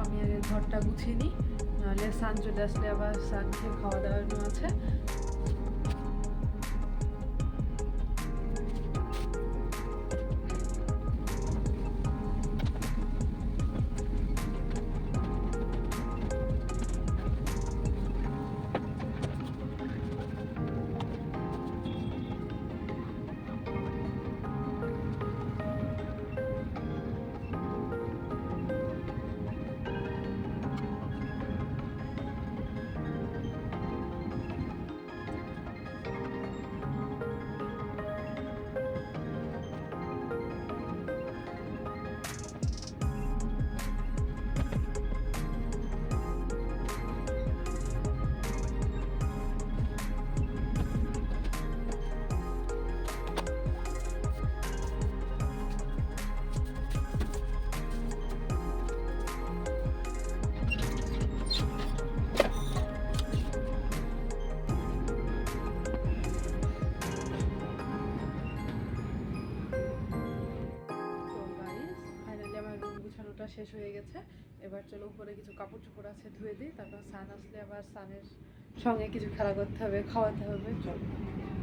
আমি আগে ঘরটা গুছিয়ে নিই, নাহলে সান চলে আসলে আবার সানকে খাওয়া দাওয়ানো আছে। শেষ হয়ে গেছে, এবার চলো উপরে কিছু কাপড় চোপড় আছে ধুয়ে দিই, তারপর সান আসলে আবার সানের সঙ্গে কিছু খেলা করতে হবে, খাওয়াতে হবে। চলো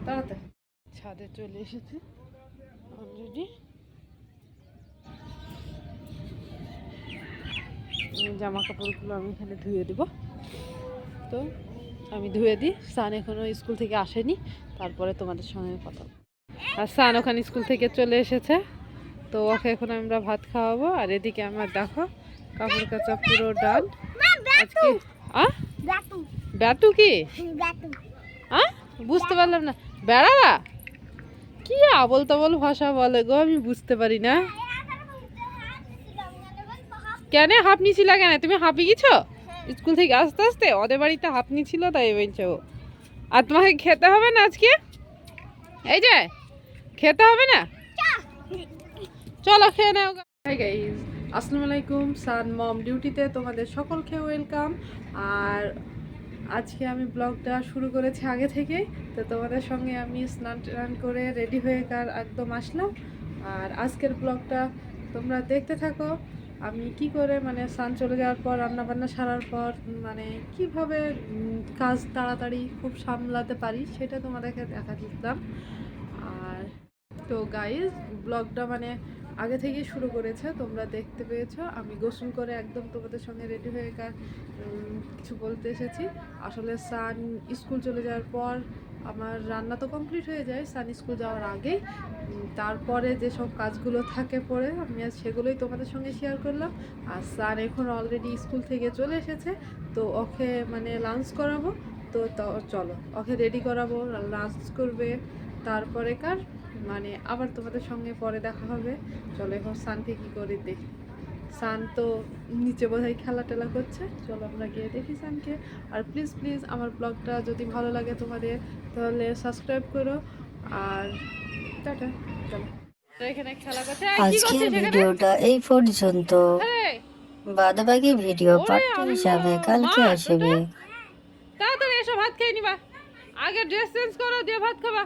তাড়াতাড়ি ছাদে চলে এসেছে অলরেডি। জামা কাপড়গুলো আমি এখানে ধুয়ে দেবো, তো আমি ধুয়ে দিই। সান এখনো স্কুল থেকে আসেনি, তারপরে তোমাদের সঙ্গে কথা। আর সান ওখানে স্কুল থেকে চলে এসেছে, তো ওকে এখন আমরা ভাত খাওয়াবো। আর এদিকে আমার দেখো কাপড় কাচা পুরো ডান। আজকে ব্যাটু কি বুঝতে পারলাম না, বেড়ালা কি আবল তাবল ভাষা বলে গো, আমি বুঝতে পারি না। কেন হাঁপ নিছিল কেন? তুমি হাঁপি গেছো স্কুল থেকে আস্তে আস্তে? ওদের বাড়িতে হাঁপ নিছিল তাই বলছো। আর তোমাকে খেতে হবে না আজকে? এই যে খেতে হবে না, চলো খেয়ে নাও। হাই গাইস, আসসালামু আলাইকুম। সান মম ডিউটিতে তোমাদের সকলকে ওয়েলকাম। আর আজকে আমি ব্লগটা শুরু করেছি আগে থেকেই, তো তোমাদের সঙ্গে আমি স্নান টান করে রেডি হয়ে একদম আসলাম। আর আজকের ব্লগটা তোমরা দেখতে থাকো, আমি কি করে মানে সান চলে যাওয়ার পর রান্নাবান্না সারার পর মানে কিভাবে কাজ তাড়াতাড়ি খুব সামলাতে পারি সেটা তোমাদেরকে দেখা দিতাম। আর তো গাইজ ব্লগটা মানে আগে থেকেই শুরু করেছে, তোমরা দেখতে পেয়েছো। আমি গোসল করে একদম তোমাদের সঙ্গে রেডি হয়ে কিছু বলতে এসেছি। আসলে সান স্কুল চলে যাওয়ার পর আমার রান্না তো কমপ্লিট হয়ে যায় সান স্কুল যাওয়ার আগেই। তারপরে যেসব কাজগুলো থাকে পরে আমি আজ সেগুলোই তোমাদের সঙ্গে শেয়ার করলাম। আর সান এখন অলরেডি স্কুল থেকে চলে এসেছে, তো ওকে মানে লাঞ্চ করাবো। তো চলো ওকে রেডি করাবো, লাঞ্চ করবে, তারপরে মানে আবার তোমাদের সঙ্গে পরে দেখা হবে। চলো এখন সানকে কী করে দেখি। সান তো নিচে বোধহয় খেলা টেলা করছে, চলো আমরা গিয়ে দেখি সানকে। আর প্লিজ প্লিজ আমার ব্লগটা যদি ভালো লাগে তোমাদের তাহলে সাবস্ক্রাইব করো। আর টাটা, চলো এখানে খেলা করছে। আজকের ভিডিওটা এই পর্যন্ত, বাদবাকি ভিডিও পার্ট হিসাবে কালকে আসবে। তাড়াতাড়ি এসো ভাত খেয়ে নিবা, আগে ড্রেস চেঞ্জ করো দিয়ে ভাত খাবা।